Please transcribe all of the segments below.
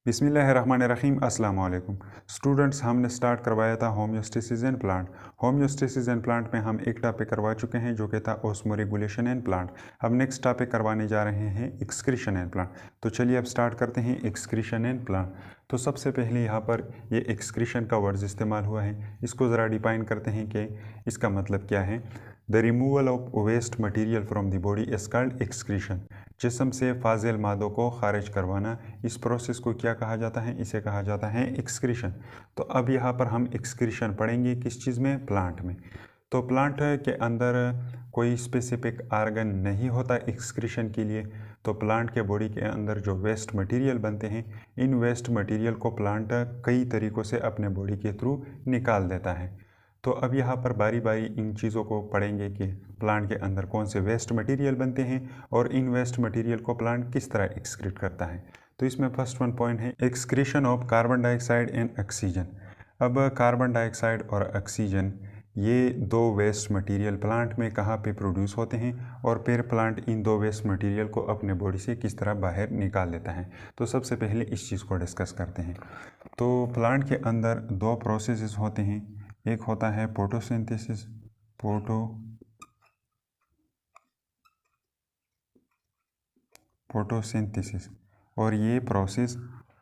बिस्मिल्लाहिर्रहमानिर्रहीम अस्सलाम वालेकुम स्टूडेंट्स। हमने स्टार्ट करवाया था homeostasis and plant. Homeostasis and plant में हम एक टॉपिक करवा चुके हैं जो कि था ऑस्मोरेगुलेशन एंड प्लांट। अब नेक्स्ट टॉपिक करवाने जा रहे हैं एक्सक्रीशन एंड प्लांट। तो चलिए अब स्टार्ट करते हैं एक्सक्रीशन एंड प्लांट। तो सबसे पहले यहाँ पर ये एक्सक्रीशन का वर्ड्स इस्तेमाल हुआ है, इसको ज़रा डिफाइन करते हैं कि इसका मतलब क्या है। The removal of waste material from the body is called excretion. जिस्म से फाजिल मादों को खारिज करवाना, इस प्रोसेस को क्या कहा जाता है? इसे कहा जाता है एक्सक्रीशन। तो अब यहाँ पर हम एक्सक्रीशन पढ़ेंगे किस चीज़ में? प्लांट में। तो प्लांट के अंदर कोई स्पेसिफिक आर्गन नहीं होता एक्सक्रीशन के लिए। तो प्लांट के बॉडी के अंदर जो वेस्ट मटेरियल बनते हैं, इन वेस्ट मटेरियल को प्लांट कई तरीक़ों से अपने बॉडी के थ्रू निकाल देता है। तो अब यहाँ पर बारी बारी इन चीज़ों को पढ़ेंगे कि प्लांट के अंदर कौन से वेस्ट मटेरियल बनते हैं और इन वेस्ट मटेरियल को प्लांट किस तरह एक्सक्रीट करता है। तो इसमें फर्स्ट वन पॉइंट है excretion of carbon dioxide and oxygen. अब कार्बन डाइऑक्साइड और ऑक्सीजन ये दो वेस्ट मटेरियल प्लांट में कहाँ पे प्रोड्यूस होते हैं और फिर प्लांट इन दो वेस्ट मटेरियल को अपने बॉडी से किस तरह बाहर निकाल देता है। तो सबसे पहले इस चीज़ को डिस्कस करते हैं। तो प्लांट के अंदर दो प्रोसेसेस होते हैं, एक होता है फोटोसिंथेसिस, फोटोसिंथेसिस, और ये प्रोसेस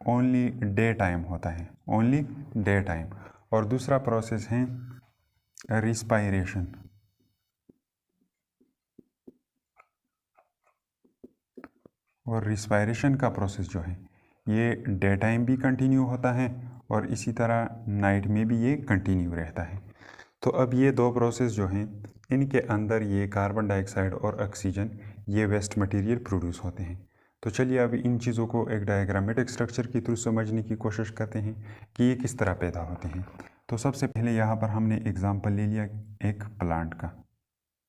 ओनली डे टाइम होता है, ओनली डे टाइम। और दूसरा प्रोसेस है रिस्पायरेशन। और रिस्पायरेशन का प्रोसेस जो है ये डे टाइम भी कंटिन्यू होता है और इसी तरह नाइट में भी ये कंटिन्यू रहता है। तो अब ये दो प्रोसेस जो हैं इनके अंदर ये कार्बन डाइऑक्साइड और ऑक्सीजन ये वेस्ट मटेरियल प्रोड्यूस होते हैं। तो चलिए अब इन चीज़ों को एक डायग्रामेटिक स्ट्रक्चर के थ्रू समझने की कोशिश करते हैं कि ये किस तरह पैदा होते हैं। तो सबसे पहले यहाँ पर हमने एग्जांपल ले लिया एक प्लांट का।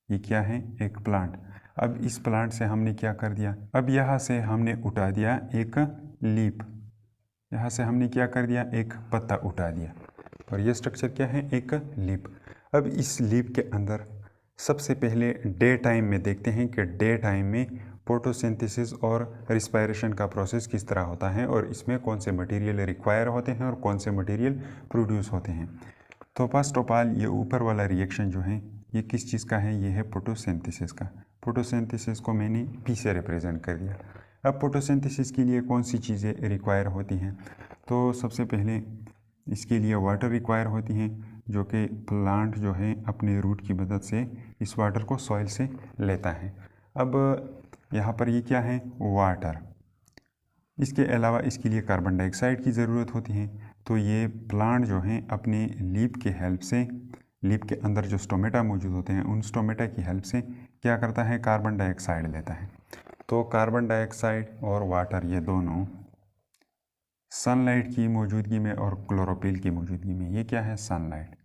ये क्या है? एक प्लांट। अब इस प्लांट से हमने क्या कर दिया? अब यहाँ से हमने उठा दिया एक लीफ, यहाँ से हमने क्या कर दिया? एक पत्ता उठा दिया। और ये स्ट्रक्चर क्या है? एक लीफ। अब इस लीफ के अंदर सबसे पहले डे टाइम में देखते हैं कि डे टाइम में फोटोसिंथेसिस और रिस्पायरेशन का प्रोसेस किस तरह होता है और इसमें कौन से मटेरियल रिक्वायर होते हैं और कौन से मटेरियल प्रोड्यूस होते हैं। तो फर्स्ट ऑफ ऑल ये ऊपर वाला रिएक्शन जो है ये किस चीज़ का है? ये है फोटोसिंथेसिस का। फोटोसिंथेसिस को मैंने पी से रिप्रेजेंट कर दिया। अब फोटोसिंथेसिस के लिए कौन सी चीज़ें रिक्वायर होती हैं? तो सबसे पहले इसके लिए वाटर रिक्वायर होती हैं, जो कि प्लांट जो है अपने रूट की मदद से इस वाटर को सॉइल से लेता है। अब यहाँ पर ये क्या है? वाटर। इसके अलावा इसके लिए कार्बन डाइऑक्साइड की ज़रूरत होती है। तो ये प्लांट जो हैं अपने लीफ के हेल्प से, लीफ के अंदर जो स्टोमेटा मौजूद होते हैं उन स्टोमेटा की हेल्प से क्या करता है? कार्बन डाइऑक्साइड लेता है। तो कार्बन डाइऑक्साइड और वाटर ये दोनों सनलाइट की मौजूदगी में और क्लोरोफिल की मौजूदगी में, ये क्या है? Sunlight.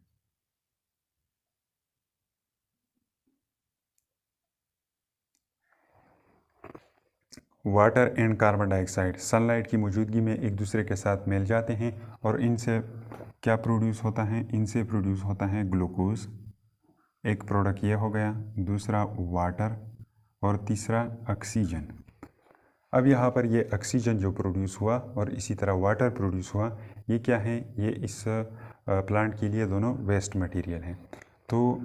Water and carbon dioxide sunlight की मौजूदगी में एक दूसरे के साथ मिल जाते हैं और इनसे क्या प्रोड्यूस होता है? इनसे प्रोड्यूस होता है ग्लूकोज। एक प्रोडक्ट ये हो गया, दूसरा वाटर और तीसरा ऑक्सीजन। अब यहाँ पर ये ऑक्सीजन जो प्रोड्यूस हुआ और इसी तरह वाटर प्रोड्यूस हुआ, ये क्या है? ये इस प्लांट के लिए दोनों वेस्ट मटेरियल हैं। तो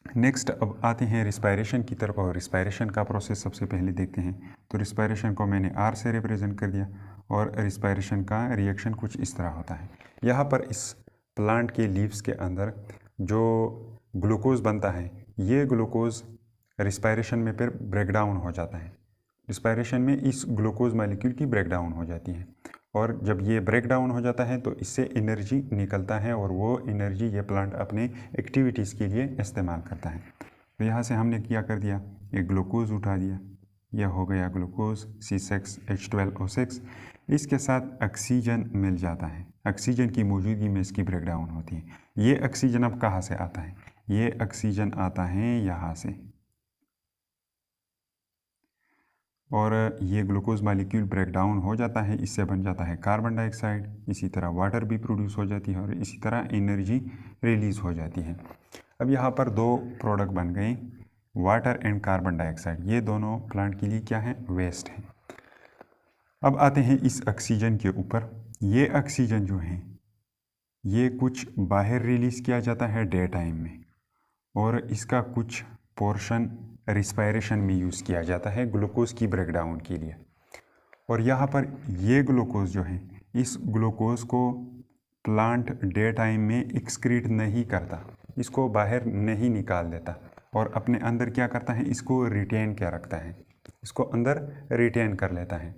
नेक्स्ट अब आते हैं रिस्पायरेशन की तरफ और रिस्पायरेशन का प्रोसेस सबसे पहले देखते हैं। तो रिस्पायरेशन को मैंने आर से रिप्रेजेंट कर दिया और रिस्पायरेशन का रिएक्शन कुछ इस तरह होता है। यहाँ पर इस प्लांट के लीव्स के अंदर जो ग्लूकोज बनता है, ये ग्लूकोज रिस्पायरेशन में फिर ब्रेकडाउन हो जाता है। रिस्पायरेशन में इस ग्लूकोज मॉलिक्यूल की ब्रेकडाउन हो जाती है और जब ये ब्रेक डाउन हो जाता है तो इससे एनर्जी निकलता है और वो एनर्जी ये प्लांट अपने एक्टिविटीज़ के लिए इस्तेमाल करता है। तो यहाँ से हमने क्या कर दिया? एक ग्लूकोज उठा दिया, यह हो गया ग्लूकोज C6H12O6। इसके साथ ऑक्सीजन मिल जाता है, ऑक्सीजन की मौजूदगी में इसकी ब्रेक डाउन होती है। ये ऑक्सीजन अब कहाँ से आता है? ये ऑक्सीजन आता है यहाँ से और ये ग्लूकोज मालिक्यूल ब्रेक डाउन हो जाता है, इससे बन जाता है कार्बन डाइऑक्साइड। इसी तरह वाटर भी प्रोड्यूस हो जाती है और इसी तरह एनर्जी रिलीज़ हो जाती है। अब यहाँ पर दो प्रोडक्ट बन गए, वाटर एंड कार्बन डाइऑक्साइड। ये दोनों प्लांट के लिए क्या है? वेस्ट है। अब आते हैं इस ऑक्सीजन के ऊपर। ये ऑक्सीजन जो है ये कुछ बाहर रिलीज़ किया जाता है डे टाइम में, और इसका कुछ पोर्शन रिस्पायरेशन में यूज़ किया जाता है ग्लूकोज की ब्रेकडाउन के लिए। और यहाँ पर ये ग्लूकोज जो है, इस ग्लूकोज को प्लांट डे टाइम में एक्सक्रीट नहीं करता, इसको बाहर नहीं निकाल देता, और अपने अंदर क्या करता है, इसको रिटेन क्या रखता है, इसको अंदर रिटेन कर लेता है।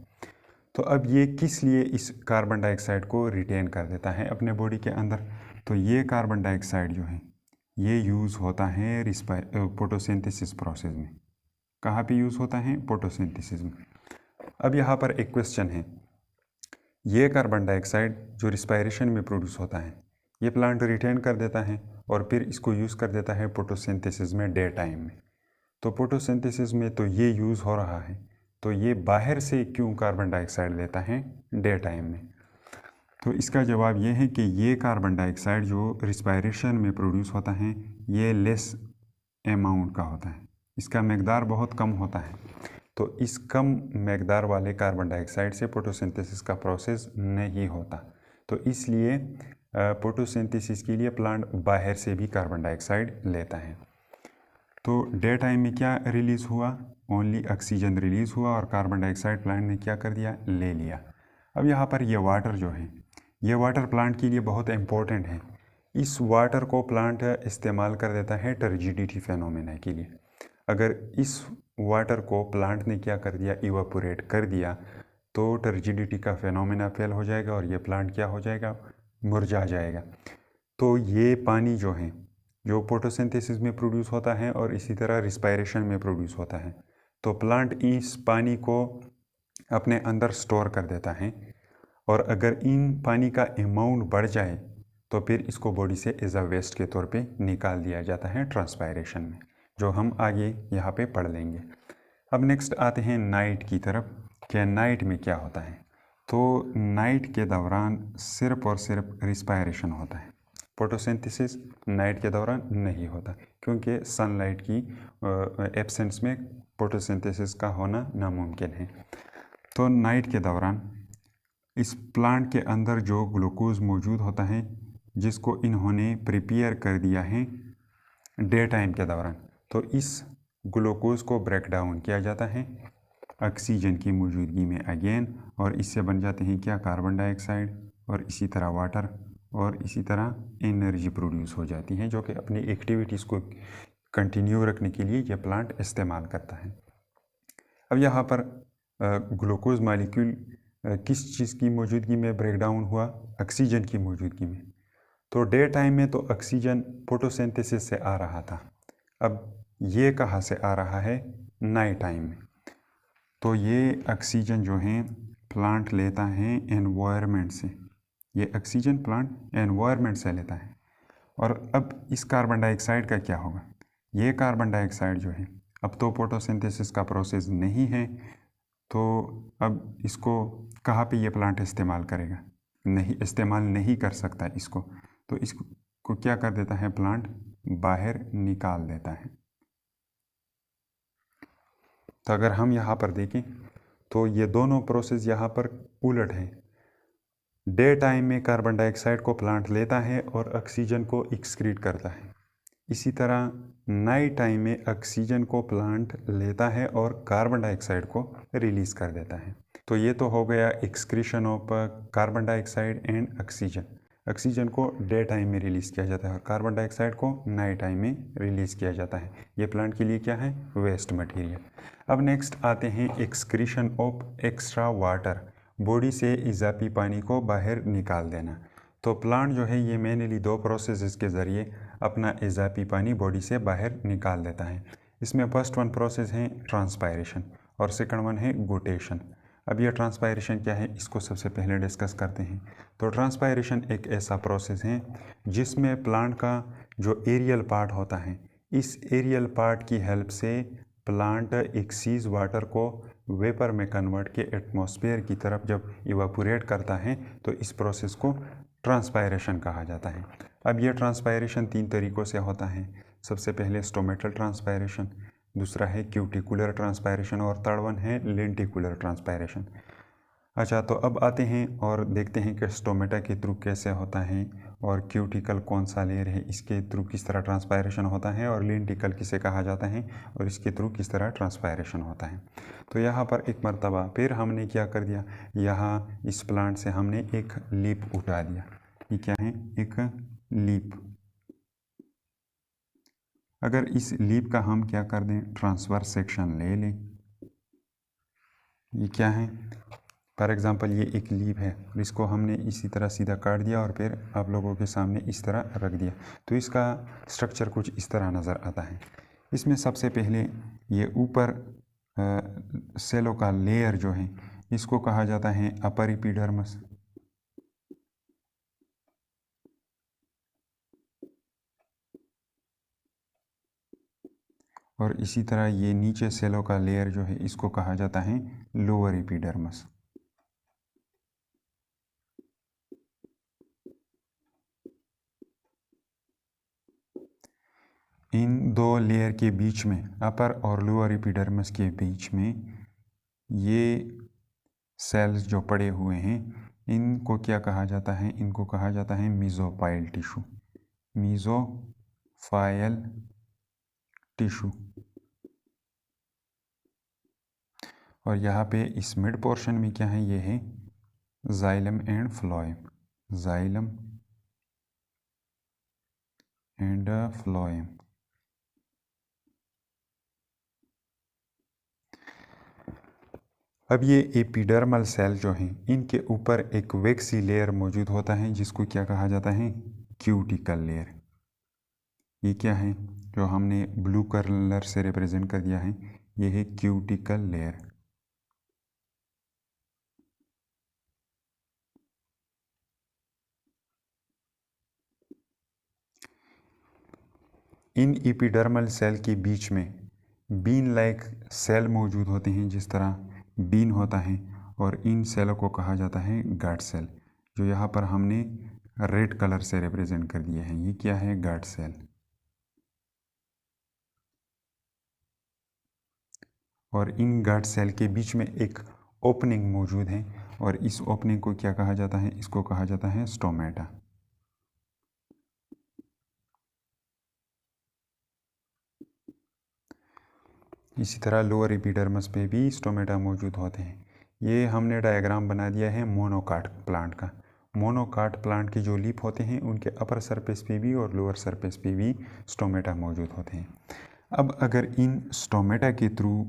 तो अब ये किस लिए इस कार्बन डाइऑक्साइड को रिटेन कर देता है अपने बॉडी के अंदर? तो ये कार्बन डाइऑक्साइड जो है ये यूज़ होता है फोटोसिंथेसिस प्रोसेस में। कहाँ पे यूज़ होता है? फोटोसिंथेसिस में। अब यहाँ पर एक क्वेश्चन है, ये कार्बन डाइऑक्साइड जो रिस्पायरेशन में प्रोड्यूस होता है ये प्लांट रिटेन कर देता है और फिर इसको यूज़ कर देता है फोटोसिंथेसिस में डे टाइम में। तो फोटोसिंथेसिस में तो ये यूज़ हो रहा है, तो ये बाहर से क्यों कार्बन डाइऑक्साइड लेता है डे टाइम में? तो इसका जवाब ये है कि ये कार्बन डाइऑक्साइड जो रिस्पायरेशन में प्रोड्यूस होता है ये लेस अमाउंट का होता है, इसका मकदार बहुत कम होता है। तो इस कम मकदार वाले कार्बन डाइऑक्साइड से फोटोसिंथेसिस का प्रोसेस नहीं होता, तो इसलिए फोटोसिंथेसिस के लिए प्लांट बाहर से भी कार्बन डाइऑक्साइड लेता है। तो डे टाइम में क्या रिलीज़ हुआ? ओनली ऑक्सीजन रिलीज़ हुआ और कार्बन डाइऑक्साइड प्लांट ने क्या कर दिया? ले लिया। अब यहाँ पर ये वाटर जो है ये वाटर प्लांट के लिए बहुत इम्पोर्टेंट है। इस वाटर को प्लांट इस्तेमाल कर देता है टर्जिडिटी फेनोमेना के लिए। अगर इस वाटर को प्लांट ने क्या कर दिया? इवापोरेट कर दिया, तो टर्जिडिटी का फेनोमेना फेल हो जाएगा और ये प्लांट क्या हो जाएगा? मुरझा जाएगा। तो ये पानी जो है जो फोटोसिंथेसिस में प्रोड्यूस होता है और इसी तरह रिस्पायरेशन में प्रोड्यूस होता है, तो प्लांट इस पानी को अपने अंदर स्टोर कर देता है, और अगर इन पानी का अमाउंट बढ़ जाए तो फिर इसको बॉडी से एज अ वेस्ट के तौर पे निकाल दिया जाता है ट्रांसपायरेशन में, जो हम आगे यहाँ पे पढ़ लेंगे। अब नेक्स्ट आते हैं नाइट की तरफ। क्या नाइट में क्या होता है? तो नाइट के दौरान सिर्फ और सिर्फ रिस्पायरेशन होता है, फोटोसिंथेसिस नाइट के दौरान नहीं होता, क्योंकि सनलाइट की एब्सेंस में फोटोसिंथेसिस का होना नामुमकिन है। तो नाइट के दौरान इस प्लांट के अंदर जो ग्लूकोज मौजूद होता है जिसको इन्होंने प्रिपेयर कर दिया है डे टाइम के दौरान, तो इस ग्लूकोज को ब्रेक डाउन किया जाता है ऑक्सीजन की मौजूदगी में अगेन, और इससे बन जाते हैं क्या? कार्बन डाइऑक्साइड, और इसी तरह वाटर, और इसी तरह एनर्जी प्रोड्यूस हो जाती है, जो कि अपनी एक्टिविटीज़ को कंटिन्यू रखने के लिए यह प्लांट इस्तेमाल करता है। अब यहाँ पर ग्लूकोज मॉलिक्यूल किस चीज़ की मौजूदगी में ब्रेक डाउन हुआ? ऑक्सीजन की मौजूदगी में। तो डे टाइम में तो ऑक्सीजन फोटोसिंथेसिस से आ रहा था, अब ये कहाँ से आ रहा है? नाइट टाइम में। तो ये ऑक्सीजन जो है प्लांट लेता है एनवायरनमेंट से, ये ऑक्सीजन प्लांट एनवायरनमेंट से लेता है। और अब इस कार्बन डाइऑक्साइड का क्या होगा? ये कार्बन डाइऑक्साइड जो है अब तो फोटोसिंथेसिस का प्रोसेस नहीं है, तो अब इसको कहाँ पे ये प्लांट इस्तेमाल करेगा? नहीं, इस्तेमाल नहीं कर सकता इसको, तो इसको क्या कर देता है? प्लांट बाहर निकाल देता है। तो अगर हम यहाँ पर देखें तो ये दोनों प्रोसेस यहाँ पर उलट है। डे टाइम में कार्बन डाइऑक्साइड को प्लांट लेता है और ऑक्सीजन को एक्सक्रीट करता है। इसी तरह नाइट टाइम में ऑक्सीजन को प्लांट लेता है और कार्बन डाइऑक्साइड को रिलीज़ कर देता है। तो ये तो हो गया excretion of carbon dioxide and oxygen. Oxygen को डे टाइम में रिलीज़ किया जाता है और कार्बन डाइऑक्साइड को नाइट टाइम में रिलीज़ किया जाता है। ये प्लांट के लिए क्या है? Waste material. अब नेक्स्ट आते हैं excretion of extra water, body से इजाफी पानी को बाहर निकाल देना। तो प्लांट जो है ये मेनली दो प्रोसेस के ज़रिए अपना इजाफी पानी बॉडी से बाहर निकाल देता है। इसमें फर्स्ट वन प्रोसेस है ट्रांसपायरेशन और सेकंड वन है गुटेशन। अब ये ट्रांसपायरेशन क्या है इसको सबसे पहले डिस्कस करते हैं। तो ट्रांसपायरेशन एक ऐसा प्रोसेस है जिसमें प्लांट का जो एरियल पार्ट होता है, इस एरियल पार्ट की हेल्प से प्लांट एक्सीज वाटर को वेपर में कन्वर्ट के एटमॉस्फेयर की तरफ जब इवापोरेट करता है तो इस प्रोसेस को ट्रांसपायरेशन कहा जाता है। अब यह ट्रांसपायरेशन तीन तरीक़ों से होता है। सबसे पहले स्टोमेटल ट्रांसपायरेशन, दूसरा है क्यूटिकुलर ट्रांसपायरेशन और थर्ड वन है लेंटिकुलर ट्रांसपायरेशन। अच्छा, तो अब आते हैं और देखते हैं कि स्टोमेटा के थ्रू कैसे होता है और क्यूटिकल कौन सा लेयर है, इसके थ्रू किस तरह ट्रांसपायरेशन होता है और लेंटिकल किसे कहा जाता है और इसके थ्रू किस तरह ट्रांसपायरेशन होता है। तो यहाँ पर एक मर्तबा फिर हमने क्या कर दिया, यहाँ इस प्लांट से हमने एक लीप उठा दिया। ये क्या है, एक लीप। अगर इस लीप का हम क्या कर दें, ट्रांसवर्स सेक्शन ले लें। ये क्या है, फॉर एग्ज़ाम्पल ये एक लीप है और इसको हमने इसी तरह सीधा काट दिया और फिर आप लोगों के सामने इस तरह रख दिया। तो इसका स्ट्रक्चर कुछ इस तरह नज़र आता है। इसमें सबसे पहले ये ऊपर सेलों का लेयर जो है इसको कहा जाता है अपर एपिडर्मिस। और इसी तरह ये नीचे सेलों का लेयर जो है इसको कहा जाता है लोअर एपिडर्मिस। इन दो लेयर के बीच में, अपर और लोअर एपिडर्मिस के बीच में ये सेल्स जो पड़े हुए हैं इनको क्या कहा जाता है, इनको कहा जाता है मीजोफाइल टिश्यू। मीजोफाइल टिश्यू। और यहाँ पे इस मिड पोर्शन में क्या है, ये है xylem and phloem. Xylem and phloem. अब ये एपिडर्मल सेल जो हैं इनके ऊपर एक वैक्सी लेयर मौजूद होता है जिसको क्या कहा जाता है, क्यूटिकल लेयर। ये क्या है, जो हमने ब्लू कलर से रिप्रेजेंट कर दिया है, ये है क्यूटिकल लेयर। इन एपिडर्मल सेल के बीच में बीन लाइक सेल मौजूद होते हैं, जिस तरह बीन होता है, और इन सेलों को कहा जाता है गार्ड सेल, जो यहाँ पर हमने रेड कलर से रिप्रेजेंट कर दिए हैं। ये क्या है, गार्ड सेल। और इन गार्ड सेल के बीच में एक ओपनिंग मौजूद है और इस ओपनिंग को क्या कहा जाता है, इसको कहा जाता है स्टोमेटा। इसी तरह लोअर एपिडर्मिस पे भी स्टोमेटा मौजूद होते हैं। ये हमने डायग्राम बना दिया है मोनोकाट प्लांट का। मोनोकाट प्लांट के जो लीफ होते हैं उनके अपर सरफेस पे भी और लोअर सरफेस पे भी स्टोमेटा मौजूद होते हैं। अब अगर इन स्टोमेटा के थ्रू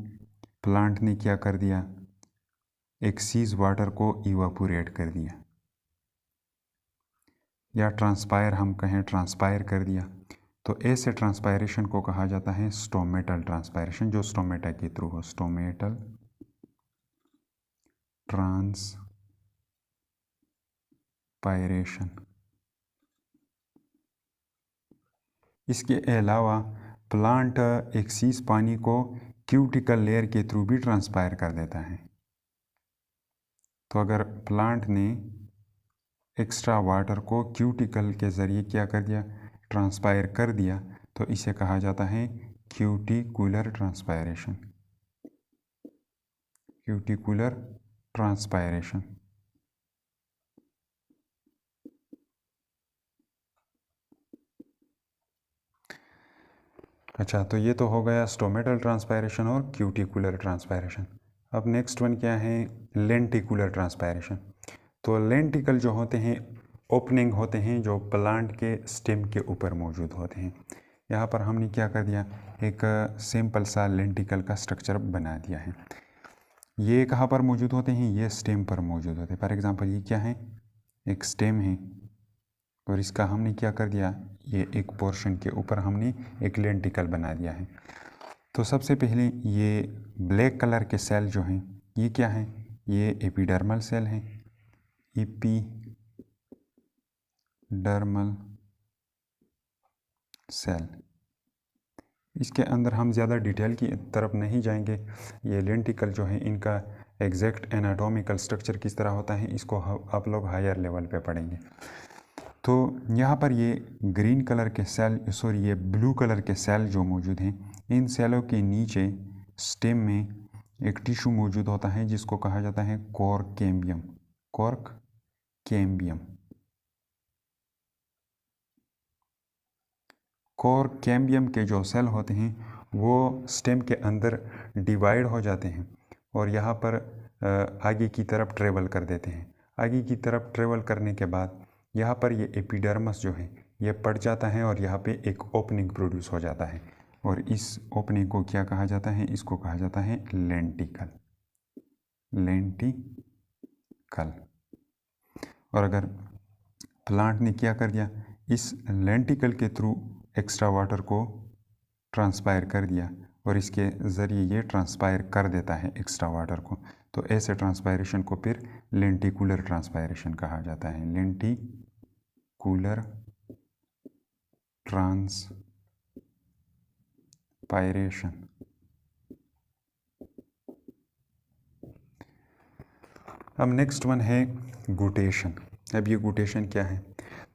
प्लांट ने क्या कर दिया, एक सीज वाटर को इवापोरेट कर दिया, या ट्रांसपायर हम कहें ट्रांसपायर कर दिया, तो ऐसे ट्रांसपायरेशन को कहा जाता है स्टोमेटल ट्रांसपायरेशन, जो स्टोमेटा के थ्रू हो। Stomatal transpiration. इसके अलावा प्लांट एक सीज पानी को क्यूटिकल लेयर के थ्रू भी ट्रांसपायर कर देता है। तो अगर प्लांट ने एक्स्ट्रा वाटर को क्यूटिकल के ज़रिए क्या कर दिया, ट्रांसपायर कर दिया, तो इसे कहा जाता है क्यूटिकुलर ट्रांसपायरेशन। Cuticular transpiration. अच्छा, तो ये तो हो गया स्टोमेटल ट्रांसपायरेशन और क्यूटिकुलर ट्रांसपायरेशन। अब नेक्स्ट वन क्या है, लेंटिकुलर ट्रांसपायरेशन। तो लेंटिकल जो होते हैं ओपनिंग होते हैं जो प्लांट के स्टेम के ऊपर मौजूद होते हैं। यहाँ पर हमने क्या कर दिया, एक सिंपल सा लेंटिकल का स्ट्रक्चर बना दिया है। ये कहाँ पर मौजूद होते हैं, ये स्टेम पर मौजूद होते हैं। फॉर एग्जांपल ये क्या है, एक स्टेम है और इसका हमने क्या कर दिया, ये एक पोर्शन के ऊपर हमने एक लेंटिकल बना दिया है। तो सबसे पहले ये ब्लैक कलर के सेल जो हैं ये क्या हैं, ये एपिडर्मल सेल हैं। Epidermal cell. इसके अंदर हम ज़्यादा डिटेल की तरफ नहीं जाएंगे। ये लेंटिकल जो है इनका एग्जैक्ट एनाटॉमिकल स्ट्रक्चर किस तरह होता है इसको आप लोग हायर लेवल पे पढ़ेंगे। तो यहाँ पर ये ग्रीन कलर के सेल, ये ब्लू कलर के सेल जो मौजूद हैं, इन सेलों के नीचे स्टेम में एक टिश्यू मौजूद होता है जिसको कहा जाता है cork cambium. Cork cambium. Cork cambium के जो सेल होते हैं वो स्टेम के अंदर डिवाइड हो जाते हैं और यहाँ पर आगे की तरफ ट्रेवल कर देते हैं। आगे की तरफ ट्रेवल करने के बाद यहाँ पर ये एपिडर्मिस जो है ये पड़ जाता है और यहाँ पे एक ओपनिंग प्रोड्यूस हो जाता है और इस ओपनिंग को क्या कहा जाता है? इसको कहा जाता है लेंटिकल। लेंटिकल। और अगर प्लांट ने क्या कर दिया, इस लेंटिकल के थ्रू एक्स्ट्रा वाटर को ट्रांसपायर कर दिया और इसके ज़रिए ये ट्रांसपायर कर देता है एक्स्ट्रा वाटर को, तो ऐसे ट्रांसपायरेशन को फिर लेंटिकुलर ट्रांसपायरेशन कहा जाता है। Lenticular transpiration. अब नेक्स्ट वन है गुटेशन। अब ये गुटेशन क्या है?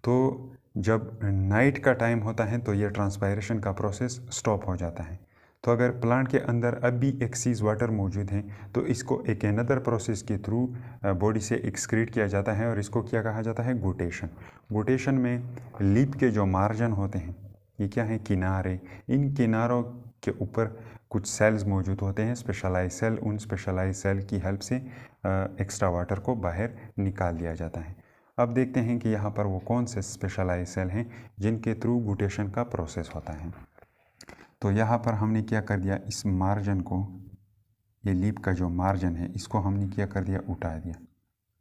तो जब नाइट का टाइम होता है तो ये ट्रांसपायरेशन का प्रोसेस स्टॉप हो जाता है। तो अगर प्लांट के अंदर अब भी एक्सीज वाटर मौजूद है तो इसको एक अनदर प्रोसेस के थ्रू बॉडी से एक्सक्रीट किया जाता है और इसको क्या कहा जाता है? गुटेशन। गुटेशन में लीप के जो मार्जिन होते हैं, ये क्या है? किनारे। इन किनारों के ऊपर कुछ सेल्स मौजूद होते हैं, स्पेशलाइज सेल। उन स्पेशलाइज सेल की हेल्प से एक्स्ट्रा वाटर को बाहर निकाल दिया जाता है। अब देखते हैं कि यहाँ पर वो कौन से स्पेशलाइज सेल हैं जिनके थ्रू गुटेशन का प्रोसेस होता है। तो यहाँ पर हमने क्या कर दिया, इस मार्जिन को, ये लीप का जो मार्जिन है इसको हमने क्या कर दिया? उठा दिया।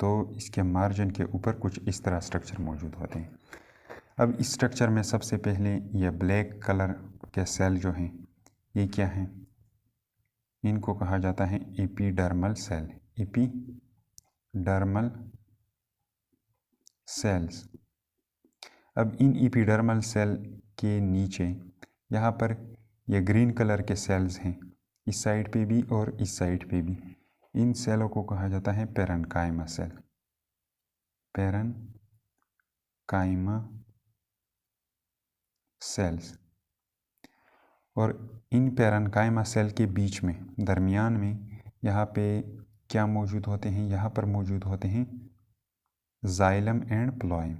तो इसके मार्जिन के ऊपर कुछ इस तरह स्ट्रक्चर मौजूद होते हैं। अब इस स्ट्रक्चर में सबसे पहले ये ब्लैक कलर के सेल जो हैं ये क्या हैं? इनको कहा जाता है एपिडर्मल सेल। Epidermal cells. अब इन एपिडर्मल सेल के नीचे यहाँ पर ये ग्रीन कलर के सेल्स हैं, इस साइड पे भी और इस साइड पे भी। इन सेलों को कहा जाता है पेरेन्काइमा सेल। Parenchyma sales. और इन पेरेन्काइमा सेल के बीच में, दरमियान में, यहाँ पे क्या मौजूद होते हैं? यहाँ पर मौजूद होते हैं जाइलम एंड प्लोएम।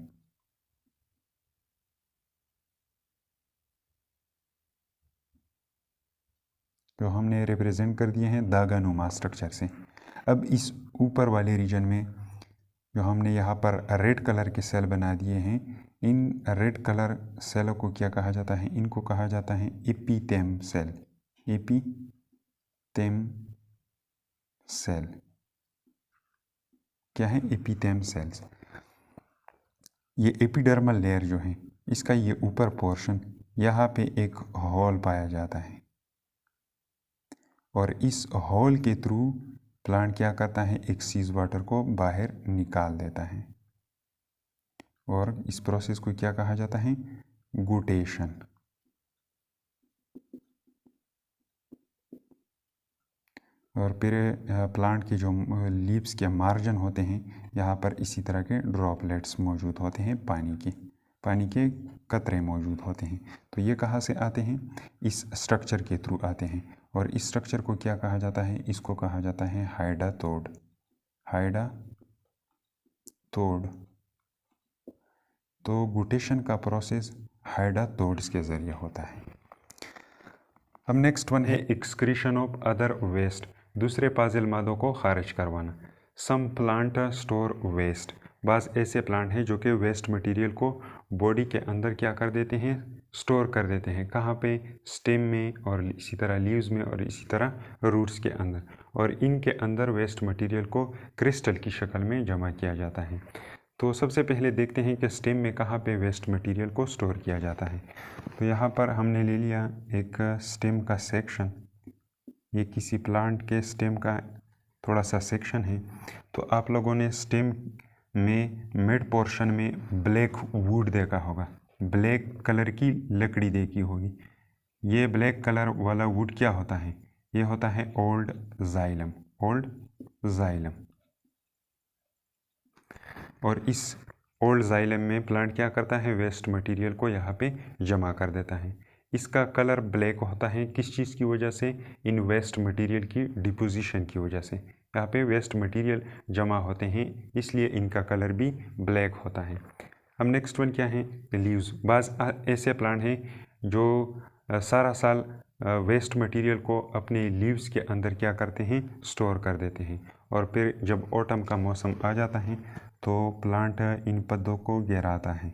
जो हमने रिप्रेजेंट कर दिए हैं दागानुमा स्ट्रक्चर से। अब इस ऊपर वाले रीजन में जो हमने यहाँ पर रेड कलर के सेल बना दिए हैं, इन रेड कलर सेलों को क्या कहा जाता है? इनको कहा जाता है एपिथेम सेल। एपिथेम सेल क्या है? एपिथेम सेल्स। ये एपिडर्मल लेयर जो है इसका ये ऊपर पोर्शन, यहाँ पे एक होल पाया जाता है और इस होल के थ्रू प्लांट क्या करता है? एक्सीज वाटर को बाहर निकाल देता है और इस प्रोसेस को क्या कहा जाता है? गुटेशन। और फिर प्लांट के जो लीव्स के मार्जिन होते हैं यहाँ पर इसी तरह के ड्रॉपलेट्स मौजूद होते हैं, पानी के कतरे मौजूद होते हैं। तो ये कहाँ से आते हैं? इस स्ट्रक्चर के थ्रू आते हैं और इस स्ट्रक्चर को क्या कहा जाता है? इसको कहा जाता है हाइडाथोड। हाइडाथोड। तो गुटेशन का प्रोसेस हाइडाथोड्स के ज़रिए होता है। अब नेक्स्ट वन है एक्सक्रीशन ऑफ अदर वेस्ट। दूसरे पाजिल मादों को खारिज करवाना। Some plant store waste. बाज़ ऐसे प्लांट हैं जो कि वेस्ट मटेरियल को बॉडी के अंदर क्या कर देते हैं? स्टोर कर देते हैं। कहाँ पे? स्टेम में और इसी तरह लीव्स में और इसी तरह रूट्स के अंदर। और इनके अंदर वेस्ट मटेरियल को क्रिस्टल की शक्ल में जमा किया जाता है। तो सबसे पहले देखते हैं कि स्टेम में कहाँ पे वेस्ट मटेरियल को स्टोर किया जाता है। तो यहाँ पर हमने ले लिया एक स्टेम का सेक्शन। ये किसी प्लांट के स्टेम का थोड़ा सा सेक्शन है। तो आप लोगों ने स्टेम में मिड पोर्शन में ब्लैक वुड देखा होगा, ब्लैक कलर की लकड़ी देखी होगी। ये ब्लैक कलर वाला वुड क्या होता है? ये होता है ओल्ड जाइलम। Old xylem. और इस ओल्ड जाइलम में प्लांट क्या करता है? वेस्ट मटेरियल को यहाँ पे जमा कर देता है। इसका कलर ब्लैक होता है किस चीज़ की वजह से? इन वेस्ट मटेरियल की डिपोजिशन की वजह से। यहाँ पे वेस्ट मटेरियल जमा होते हैं इसलिए इनका कलर भी ब्लैक होता है। अब नेक्स्ट वन क्या है? लीव्स। बाज़ ऐसे प्लांट हैं जो सारा साल वेस्ट मटेरियल को अपने लीव्स के अंदर क्या करते हैं? स्टोर कर देते हैं, और फिर जब ऑटम का मौसम आ जाता है तो प्लांट इन पत्तों को गिराता है,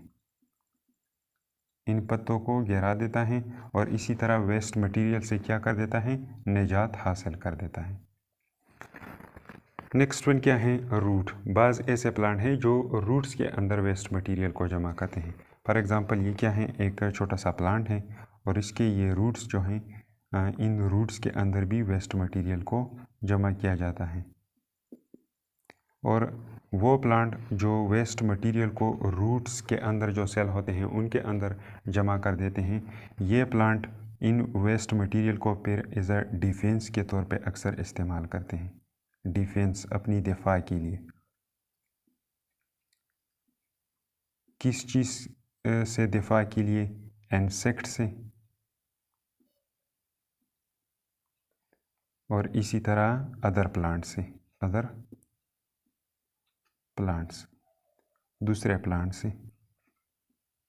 इन पत्तों को गिरा देता है और इसी तरह वेस्ट मटेरियल से क्या कर देता है? निजात हासिल कर देता है। नेक्स्ट वन क्या है? रूट। बाज़ ऐसे प्लांट हैं जो रूट्स के अंदर वेस्ट मटेरियल को जमा करते हैं। फॉर एग्ज़ाम्पल ये क्या है? एक छोटा सा प्लांट है और इसके ये रूट्स जो हैं, इन रूट्स के अंदर भी वेस्ट मटेरियल को जमा किया जाता है। और वो प्लांट जो वेस्ट मटेरियल को रूट्स के अंदर जो सेल होते हैं उनके अंदर जमा कर देते हैं, ये प्लांट इन वेस्ट मटेरियल को फिर एज अ डिफेंस के तौर पे अक्सर इस्तेमाल करते हैं। डिफेंस, अपनी दिफा के लिए। किस चीज़ से दिफा के लिए? इंसेक्ट से, और इसी तरह अदर प्लांट से, अदर प्लांट्स, दूसरे प्लांट से।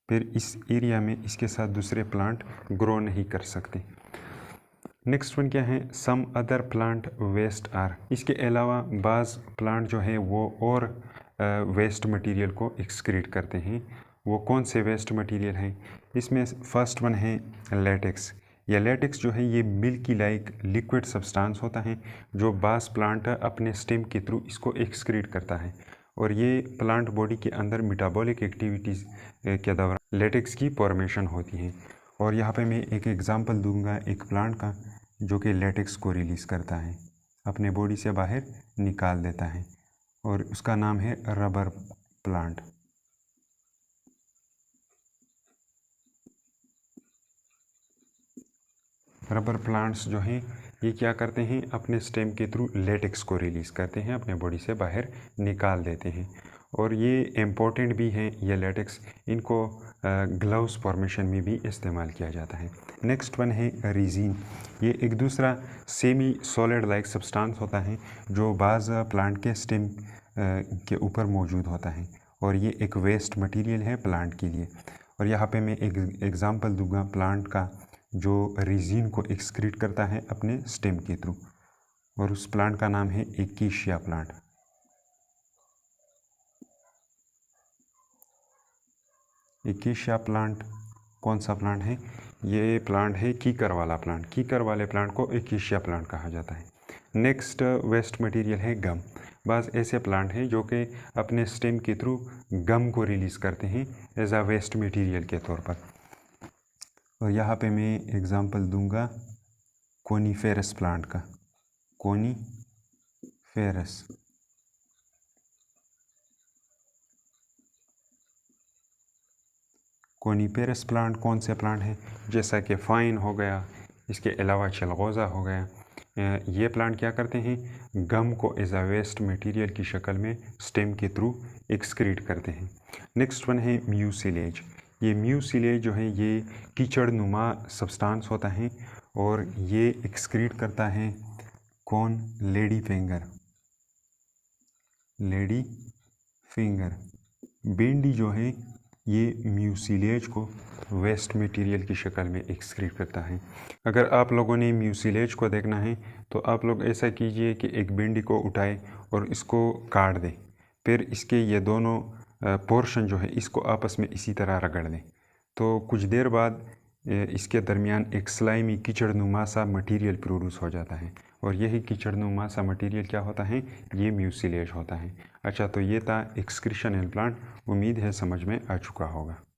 फिर इस एरिया में इसके साथ दूसरे प्लांट ग्रो नहीं कर सकते। नेक्स्ट वन क्या है? Some other plant waste are. इसके अलावा बाज़ प्लांट जो है वो और वेस्ट मटेरियल को एक्सक्रीट करते हैं। वो कौन से वेस्ट मटेरियल हैं? इसमें फर्स्ट वन है लेटेक्स। या लेटेक्स जो है ये मिल्की लाइक लिक्विड सब्सटेंस होता है जो बाज़ प्लांट अपने स्टेम के थ्रू इसको एक्सक्रीट करता है, और ये प्लांट बॉडी के अंदर मेटाबॉलिक एक्टिविटीज़ के दौरान लेटेक्स की फॉर्मेशन होती है। और यहाँ पे मैं एक एग्ज़ाम्पल दूंगा एक प्लांट का जो कि लेटेक्स को रिलीज़ करता है, अपने बॉडी से बाहर निकाल देता है, और उसका नाम है रबर प्लांट। रबर प्लांट्स जो हैं ये क्या करते हैं? अपने स्टेम के थ्रू लेटेक्स को रिलीज़ करते हैं, अपने बॉडी से बाहर निकाल देते हैं, और ये इम्पोर्टेंट भी हैं ये लेटेक्स। इनको ग्लव्स फॉर्मेशन में भी इस्तेमाल किया जाता है। नेक्स्ट वन है रेजिन। ये एक दूसरा सेमी सॉलिड लाइक सब्सटेंस होता है जो बाज़ प्लांट के स्टेम के ऊपर मौजूद होता है, और ये एक वेस्ट मटेरियल है प्लांट के लिए। और यहाँ पे मैं एक एग्ज़ाम्पल दूंगा प्लांट का जो रेजिन को एक्सक्रीट करता है अपने स्टेम के थ्रू, और उस प्लांट का नाम है एकेशिया प्लांट। एकेशिया प्लांट कौन सा प्लांट है? ये प्लांट है कीकर वाला प्लांट। कीकर वाले प्लांट को एकेशिया प्लांट कहा जाता है। नेक्स्ट वेस्ट मटेरियल है गम। बाज़ ऐसे प्लांट हैं जो कि अपने स्टेम के थ्रू गम को रिलीज़ करते हैं एज आ वेस्ट मटेरियल के तौर पर। और यहाँ पे मैं एग्ज़ाम्पल दूंगा कोनीफेरस प्लांट का। कोनीफेरस। कोनीफेरस प्लांट कौन से प्लांट हैं? जैसा कि फाइन हो गया, इसके अलावा चलगोज़ा हो गया। ये प्लांट क्या करते हैं? गम को एज आ वेस्ट मटेरियल की शक्ल में स्टेम के थ्रू एक्सक्रीट करते हैं। नेक्स्ट वन है म्यूसिलेज। ये म्यूसिलेज जो है ये कीचड़ नुमा सब्सटेंस होता है, और ये एक्सक्रीट करता है कौन? Lady finger. लेडी फिंगर भिंडी जो है ये म्यूसिलेज को वेस्ट मटेरियल की शक्ल में एक्सक्रीट करता है। अगर आप लोगों ने म्यूसिलेज को देखना है तो आप लोग ऐसा कीजिए कि एक भिंडी को उठाएं और इसको काट दें, फिर इसके ये दोनों पोर्शन जो है इसको आपस में इसी तरह रगड़ दें, तो कुछ देर बाद इसके दरमियान एक स्लाइमी कीचड़नुमा सा मटेरियल प्रोड्यूस हो जाता है, और यही कीचड़नुमा सा मटेरियल क्या होता है? ये म्यूसिलेज होता है। अच्छा, तो ये था एक्सक्रीशन इन प्लांट। उम्मीद है समझ में आ चुका होगा।